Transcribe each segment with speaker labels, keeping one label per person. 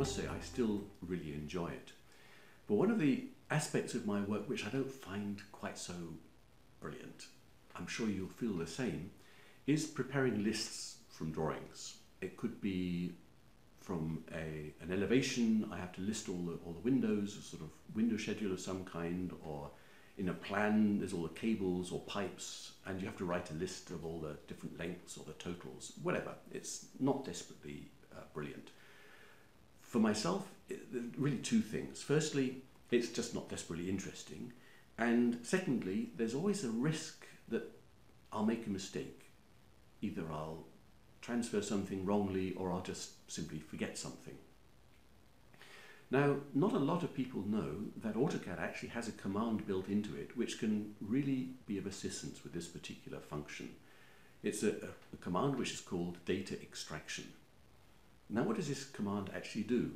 Speaker 1: must say I still really enjoy it. But one of the aspects of my work which I don't find quite so brilliant, I'm sure you'll feel the same, is preparing lists from drawings. It could be from an elevation. I have to list all the windows, a sort of window schedule of some kind, or in a plan there's all the cables or pipes, and you have to write a list of all the different lengths or the totals, whatever. It's not desperately brilliant. For myself, really two things. Firstly, it's just not desperately interesting, and secondly, there's always a risk that I'll make a mistake. Either I'll transfer something wrongly or I'll just simply forget something. Now, not a lot of people know that AutoCAD actually has a command built into it which can really be of assistance with this particular function. It's a command which is called data extraction. Now, what does this command actually do?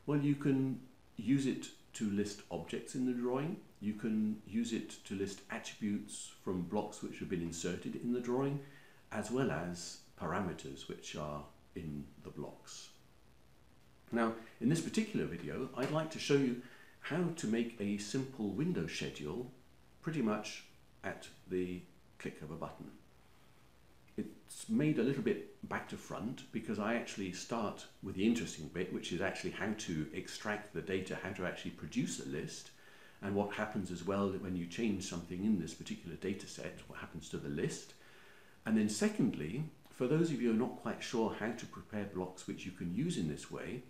Speaker 1: Well, you can use it to list objects in the drawing. You can use it to list attributes from blocks which have been inserted in the drawing, as well as parameters which are in the blocks. Now, in this particular video, I'd like to show you how to make a simple window schedule pretty much at the click of a button. It's made a little bit back to front because I actually start with the interesting bit, which is actually how to extract the data, how to actually produce a list, and what happens as well when you change something in this particular data set, what happens to the list. And then secondly, for those of you who are not quite sure how to prepare blocks which you can use in this way,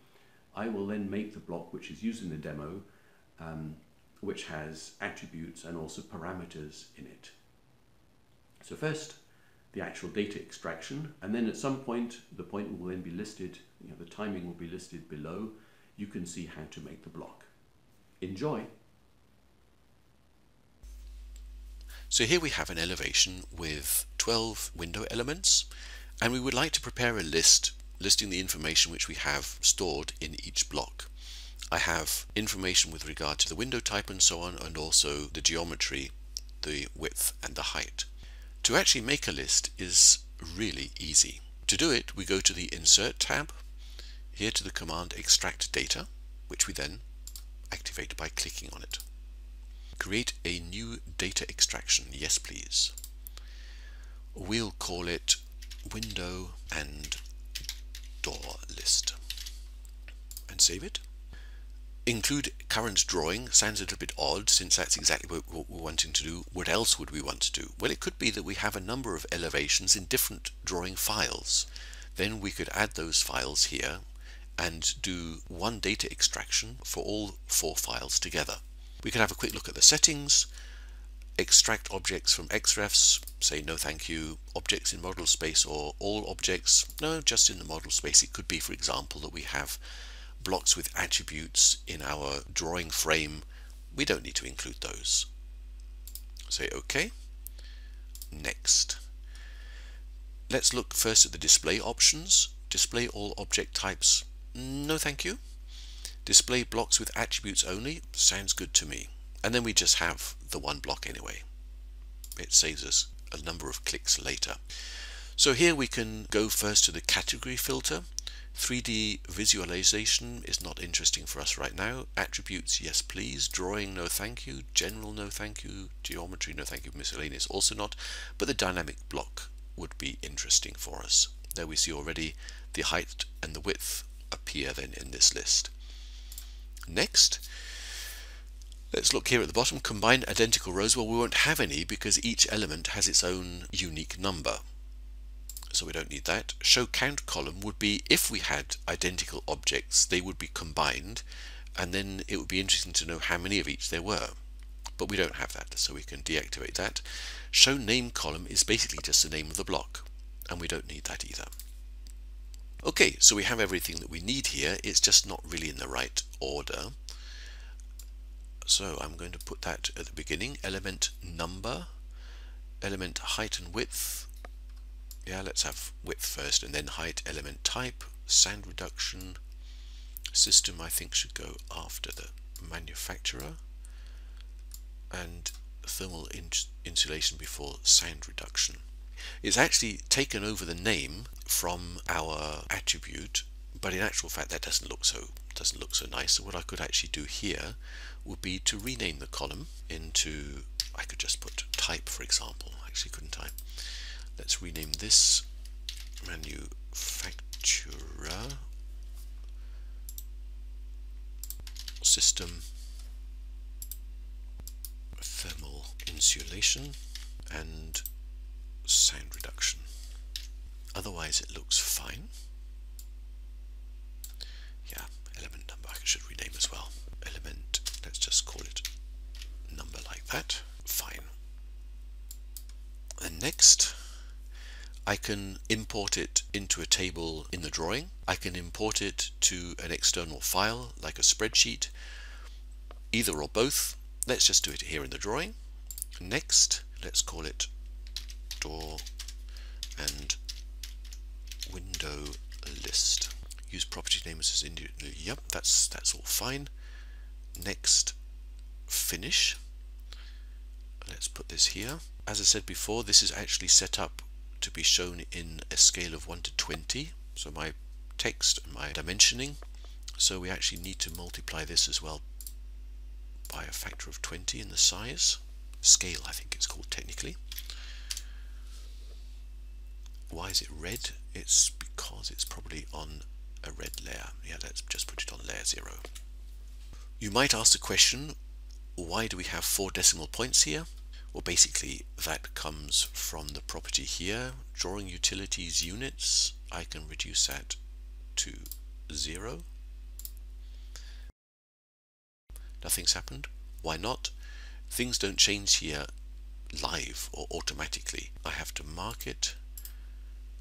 Speaker 1: I will then make the block which is used in the demo, which has attributes and also parameters in it. So first, the actual data extraction, and then at some point, the point will then be listed, the timing will be listed below. You can see how to make the block. Enjoy!
Speaker 2: So here we have an elevation with 12 window elements, and we would like to prepare a list listing the information which we have stored in each block. I have information with regard to the window type and so on, and also the geometry, the width and the height. To actually make a list is really easy. To do it, we go to the Insert tab, here to the command Extract Data, which we then activate by clicking on it. Create a new data extraction, yes please. We'll call it Window and Door List, and save it. Include current drawing sounds a little bit odd, since that's exactly what we're wanting to do. What else would we want to do? Well, it could be that we have a number of elevations in different drawing files. Then we could add those files here and do one data extraction for all 4 files together. We could have a quick look at the settings, extract objects from XREFs, say no thank you, objects in model space or all objects, no, just in the model space. It could be, for example, that we have blocks with attributes in our drawing frame. We don't need to include those. Say OK. Next. Let's look first at the display options. Display all object types, no thank you. Display blocks with attributes only, sounds good to me. And then we just have the one block anyway. It saves us a number of clicks later. So here we can go first to the category filter. 3D visualization is not interesting for us right now. Attributes, yes please. Drawing, no thank you. General, no thank you. Geometry, no thank you. Miscellaneous, also not. But the dynamic block would be interesting for us. There we see already the height and the width appear then in this list. Next, let's look here at the bottom. Combine identical rows. Well, we won't have any because each element has its own unique number, so we don't need that. Show count column would be if we had identical objects, they would be combined, and then it would be interesting to know how many of each there were. But we don't have that, so we can deactivate that. Show name column is basically just the name of the block, and we don't need that either. Okay, so we have everything that we need here. It's just not really in the right order. So I'm going to put that at the beginning. Element number, element height and width. Yeah, let's have width first and then height. Element type, sound reduction. System I think should go after the manufacturer. And thermal insulation before sound reduction. It's actually taken over the name from our attribute, but in actual fact that doesn't look so nice. So what I could actually do here would be to rename the column into, I could just put type, for example. Actually, couldn't I? Let's rename this manufacturer system thermal insulation and sound reduction. Otherwise it looks fine. Yeah, element number I should rename as well. Element, let's just call it number like that. Fine. And next I can import it into a table in the drawing. I can import it to an external file like a spreadsheet, either or both. Let's just do it here in the drawing. Next, let's call it door and window list. Use property names as individual. Yep, that's all fine. Next, finish. Let's put this here. As I said before, this is actually set up to be shown in a scale of 1 to 20. So my text and my dimensioning. So we actually need to multiply this as well by a factor of 20 in the size. Scale, I think it's called technically. Why is it red? It's because it's probably on a red layer. Yeah, let's just put it on layer 0. You might ask the question, why do we have 4 decimal points here? Well, basically that comes from the property here, drawing utilities units. I can reduce that to 0. Nothing's happened. Why not? Things don't change here live or automatically. I have to mark it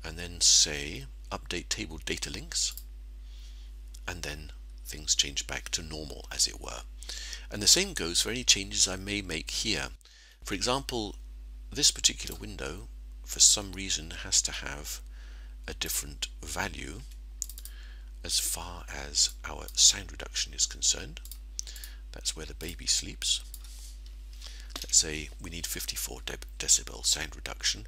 Speaker 2: and then say update table data links, and then things change back to normal, as it were. And the same goes for any changes I may make here. For example, this particular window for some reason has to have a different value as far as our sound reduction is concerned. That's where the baby sleeps. Let's say we need 54 decibel sound reduction.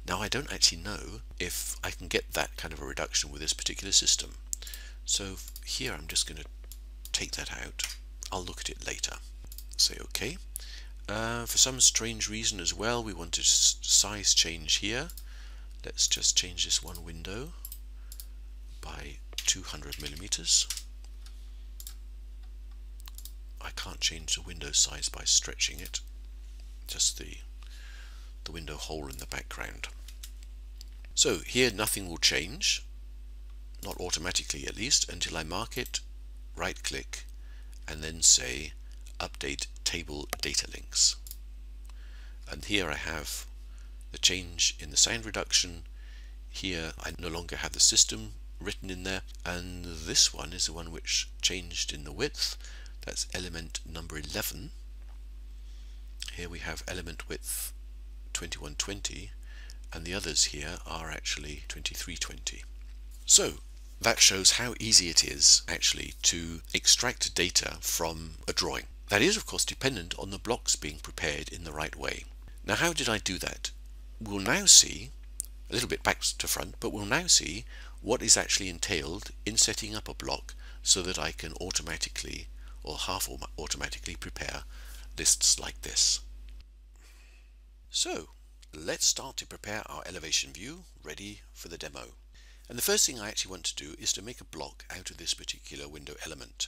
Speaker 2: Now I don't actually know if I can get that kind of a reduction with this particular system. So here I'm just going to take that out. I'll look at it later. Say OK. For some strange reason as well, we want a size change here. Let's just change this one window by 200 millimeters. I can't change the window size by stretching it, just the window hole in the background. So here nothing will change, not automatically at least, until I mark it, right click, and then say update table data links. And here I have the change in the sound reduction. Here I no longer have the system written in there, and this one is the one which changed in the width. That's element number 11. Here we have element width 2120, and the others here are actually 2320. So that shows how easy it is actually to extract data from a drawing. That is of course dependent on the blocks being prepared in the right way. Now how did I do that? We'll now see, a little bit back to front, but we'll now see what is actually entailed in setting up a block so that I can automatically or half automatically prepare lists like this. So let's start to prepare our elevation view ready for the demo. And the first thing I actually want to do is to make a block out of this particular window element.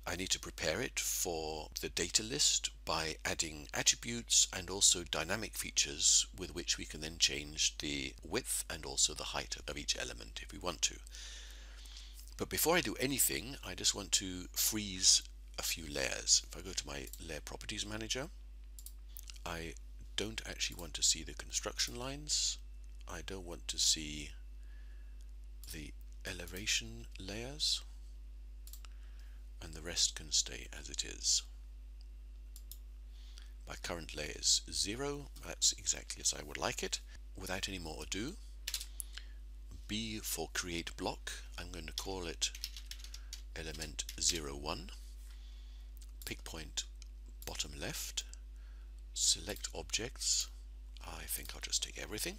Speaker 2: I need to prepare it for the data list by adding attributes and also dynamic features with which we can then change the width and also the height of each element if we want to. But before I do anything, I just want to freeze a few layers. If I go to my layer properties manager, I don't actually want to see the construction lines. I don't want to see the elevation layers, and the rest can stay as it is. My current layer is 0. That's exactly as I would like it. Without any more ado, B for create block, I'm going to call it element 01. Pick point bottom left, select objects. I think I'll just take everything.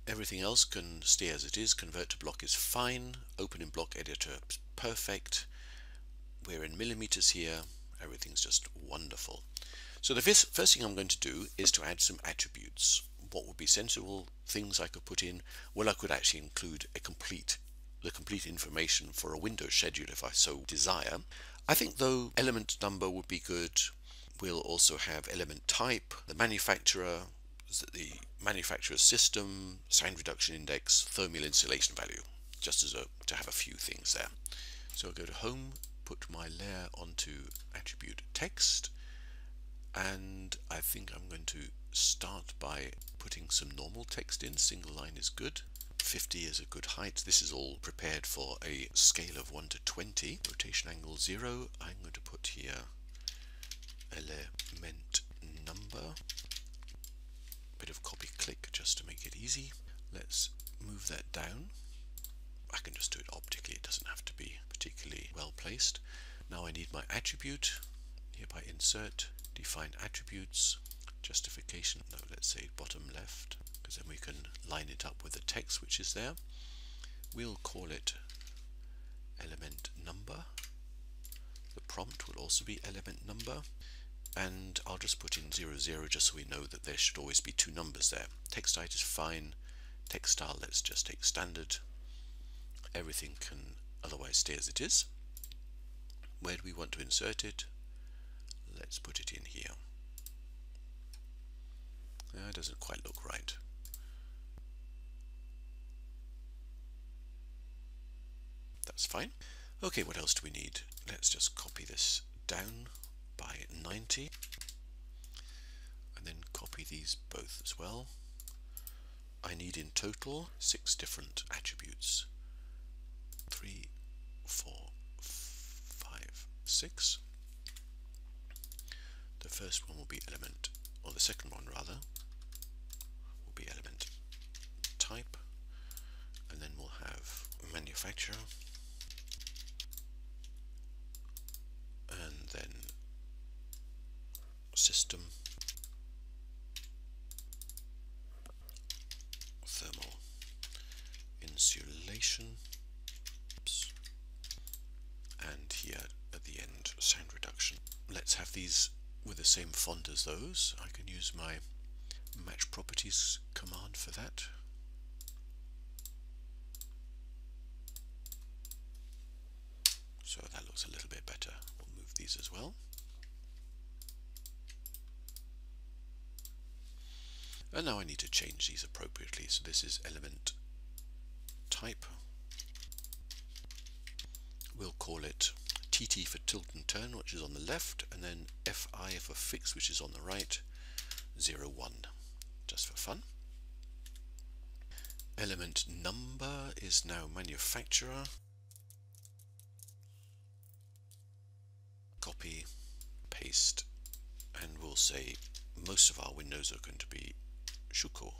Speaker 2: Everything else can stay as it is. Convert to block is fine. Open in block editor is perfect. We're in millimeters here. Everything's just wonderful. So the first thing I'm going to do is to add some attributes. What would be sensible things I could put in? Well, I could actually include the complete information for a window schedule if I so desire. I think though element number would be good. We'll also have element type, the manufacturer's system, sound reduction index, thermal insulation value, just as to have a few things there. So I'll go to home, put my layer onto attribute text, and I think I'm going to start by putting some normal text in. Single line is good. 50 is a good height. This is all prepared for a scale of 1 to 20. Rotation angle 0. I'm going to put here element number. Bit of copy click just to make it easy. Let's move that down. I can just do it optically. It doesn't have to be particularly well placed. Now I need my attribute. Hereby insert, define attributes, justification. No, let's say bottom left, because then we can line it up with the text which is there. We'll call it element number. The prompt will also be element number, and I'll just put in 00 just so we know that there should always be two numbers there. Text height is fine. Text style, let's just take standard. Everything can otherwise stay as it is. Where do we want to insert it? Let's put it in here. It doesn't quite look right. That's fine. Okay, what else do we need? Let's just copy this down by 90 and then copy these both as well. I need in total 6 different attributes. 3, 4, 5, 6. The first one will be element, or the second one rather, will be element type, and then we'll have manufacturer, and then system, thermal insulation, and here at the end sound reduction. Let's have these with the same font as those. I can use my match properties command for that. So that looks a little bit better. We'll move these as well. And now I need to change these appropriately. So this is element type. We'll call it TT for tilt and turn, which is on the left, and then FI for fix, which is on the right, 0, 1, just for fun. Element number is now manufacturer. Copy, paste, and we'll say most of our windows are going to be Shuko.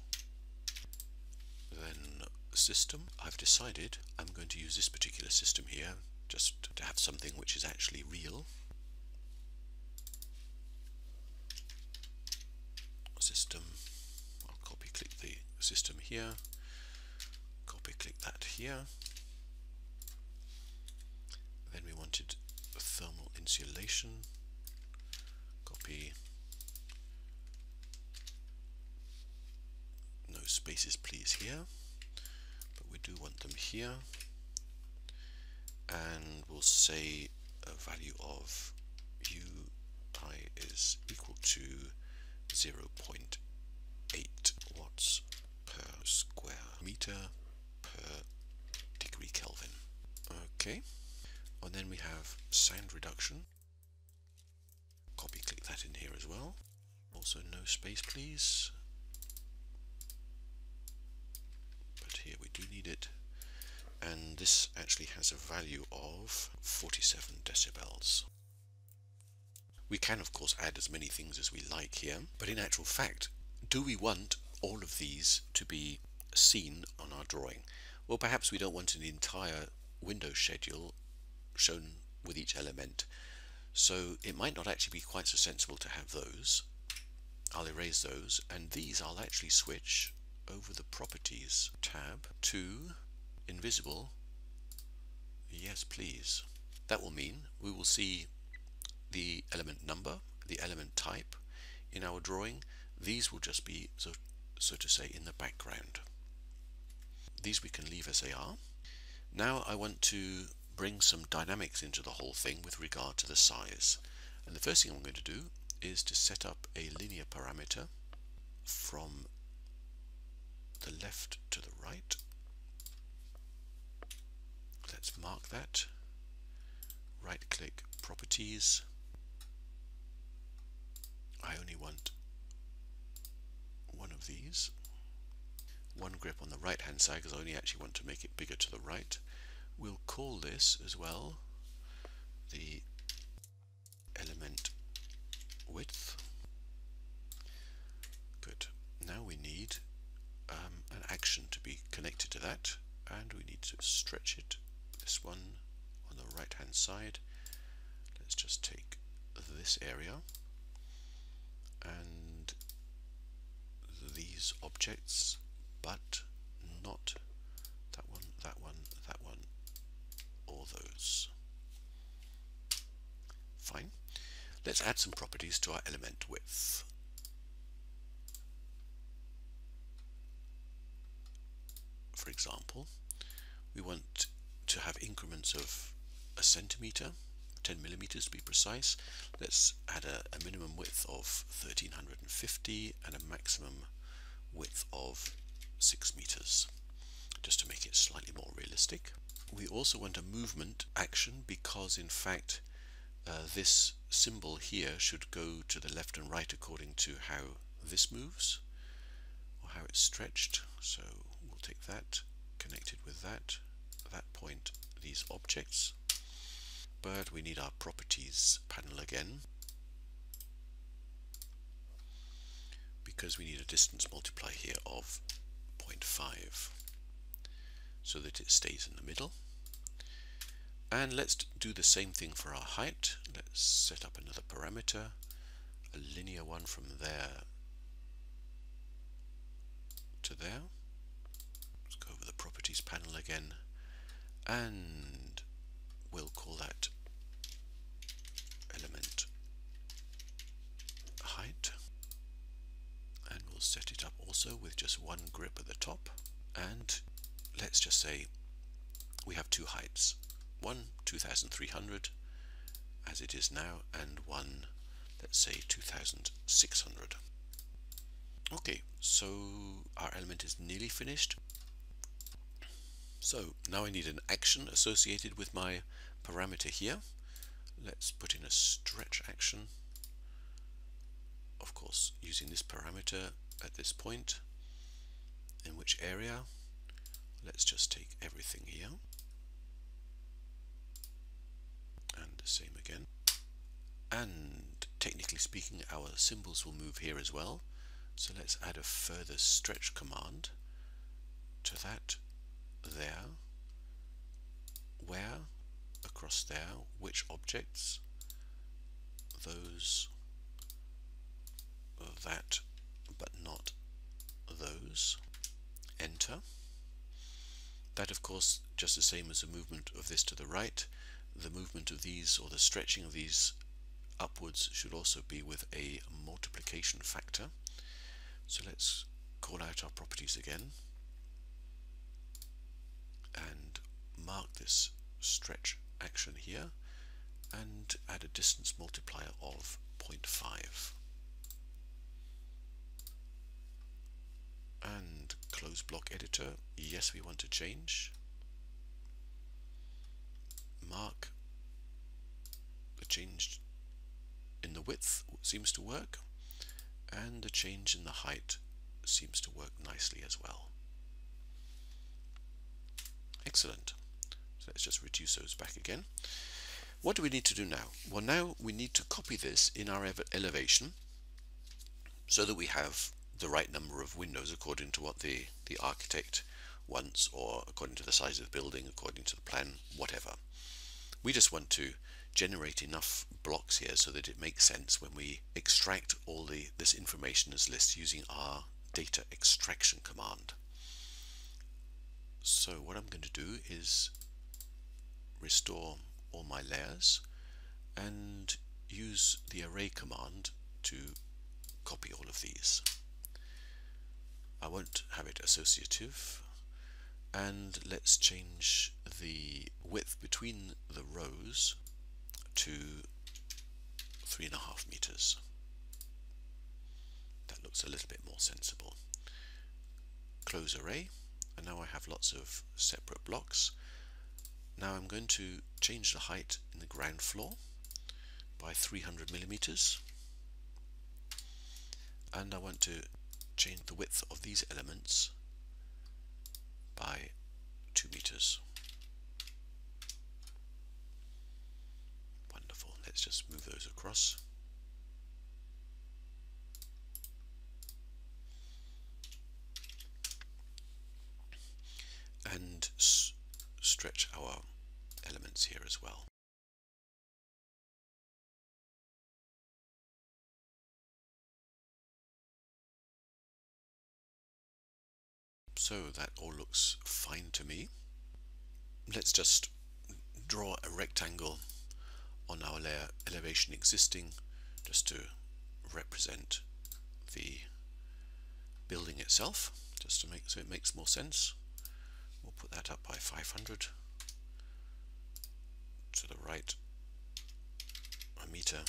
Speaker 2: Then system, I've decided I'm going to use this particular system here just to have something which is actually real. System, I'll copy click the system here, copy click that here. Then we wanted thermal insulation, copy, no spaces please here, but we do want them here, and we'll say a value of UI is equal to 0.8 watts per square meter per degree Kelvin. Okay, and then we have sound reduction. Copy click that in here as well. Also no space please, but here we do need it. And this actually has a value of 47 decibels. We can of course add as many things as we like here, but in actual fact, do we want all of these to be seen on our drawing? Well, perhaps we don't want an entire window schedule shown with each element, so it might not actually be quite so sensible to have those. I'll erase those, and these I'll actually switch over the Properties tab to Invisible. Yes, please. That will mean we will see the element number, the element type in our drawing. These will just be, so to say, in the background. These we can leave as they are. Now I want to bring some dynamics into the whole thing with regard to the size. And the first thing I'm going to do is to set up a linear parameter from the left to the right. Let's mark that. Right click, Properties. I only want one of these. One grip on the right hand side because I only actually want to make it bigger to the right. We'll call this as well the element width. Good. Now we need an action to be connected to that, and we need to stretch it. This one on the right hand side. Let's just take this area and these objects, but not that one, that one, that one, or those. Fine. Let's add some properties to our element width. For example, we want to have increments of a centimeter, 10 millimeters to be precise. Let's add a minimum width of 1350 and a maximum width of 6 meters, just to make it slightly more realistic. We also want a movement action because in fact this symbol here should go to the left and right according to how this moves or how it's stretched. So we'll take that, connected with that, at that point these objects. But we need our properties panel again because we need a distance multiplier here of 0.5 so that it stays in the middle. And let's do the same thing for our height. Let's set up another parameter, a linear one from there to there. Let's go over the properties panel again, and we'll call that element height, and we'll set it up also with just one grip at the top. And let's just say we have two heights, one 2300 as it is now, and one, let's say, 2600. Okay, so our element is nearly finished. So now I need an action associated with my parameter here. Let's put in a stretch action, of course using this parameter at this point. In which area? Let's just take everything here, and the same again. And technically speaking, our symbols will move here as well, so let's add a further stretch command to that, there, where, across there, which objects, those, that, but not those. Enter. That, of course, just the same as the movement of this to the right, the movement of these, or the stretching of these upwards, should also be with a multiplication factor. So let's call out our properties again and mark this stretch action here and add a distance multiplier of 0.5. And close block editor. Yes, we want to change. Mark the change in the width seems to work, and the change in the height seems to work nicely as well. Excellent. So let's just reduce those back again. What do we need to do now? Well, now we need to copy this in our elevation so that we have the right number of windows according to what the architect wants, or according to the size of the building, according to the plan, whatever. We just want to generate enough blocks here so that it makes sense when we extract all this information as lists using our data extraction command. So what I'm going to do is restore all my layers and use the array command to copy all of these. I won't have it associative, and let's change the width between the rows to 3.5 meters. That looks a little bit more sensible. Close array, and now I have lots of separate blocks. Now I'm going to change the height in the ground floor by 300 millimeters, and I want to change the width of these elements by 2 meters. Wonderful. Let's just move those across. And stretch our elements here as well. So that all looks fine to me. Let's just draw a rectangle on our layer elevation existing, just to represent the building itself, just to make so it makes more sense. We'll put that up by 500, to the right a meter,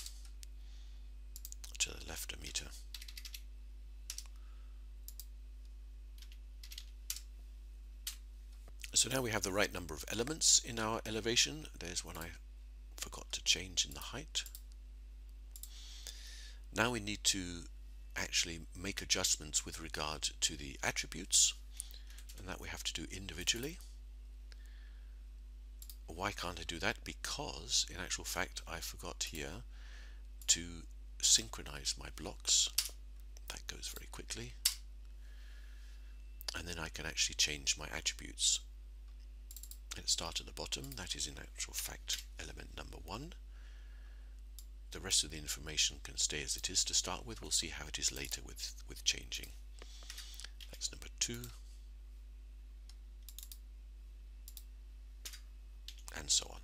Speaker 2: to the left a meter. So now we have the right number of elements in our elevation. There's one I forgot to change in the height. Now we need to actually make adjustments with regard to the attributes, and that we have to do individually. Why can't I do that? Because in actual fact I forgot here to synchronize my blocks. That goes very quickly, and then I can actually change my attributes. Let's start at the bottom. That is in actual fact element number 1. The rest of the information can stay as it is to start with. We'll see how it is later with changing. That's number 2, and so on.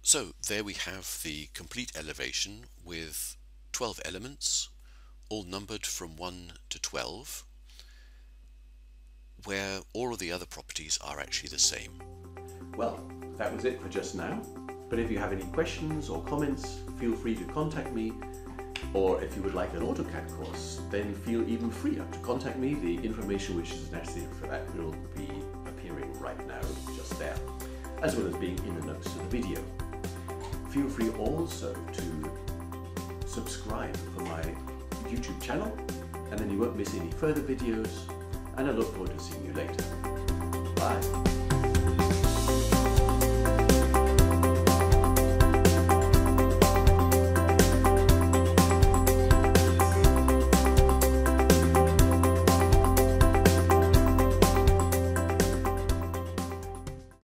Speaker 2: So there we have the complete elevation with 12 elements, all numbered from 1 to 12, where all of the other properties are actually the same.
Speaker 1: Well, that was it for just now. But if you have any questions or comments, feel free to contact me. Or if you would like an AutoCAD course, then feel even freer to contact me. The information which is necessary for that will be appearing right now, just there, as well as being in the notes of the video. Feel free also to subscribe for my YouTube channel, and then you won't miss any further videos, and I look forward to seeing you later. Bye.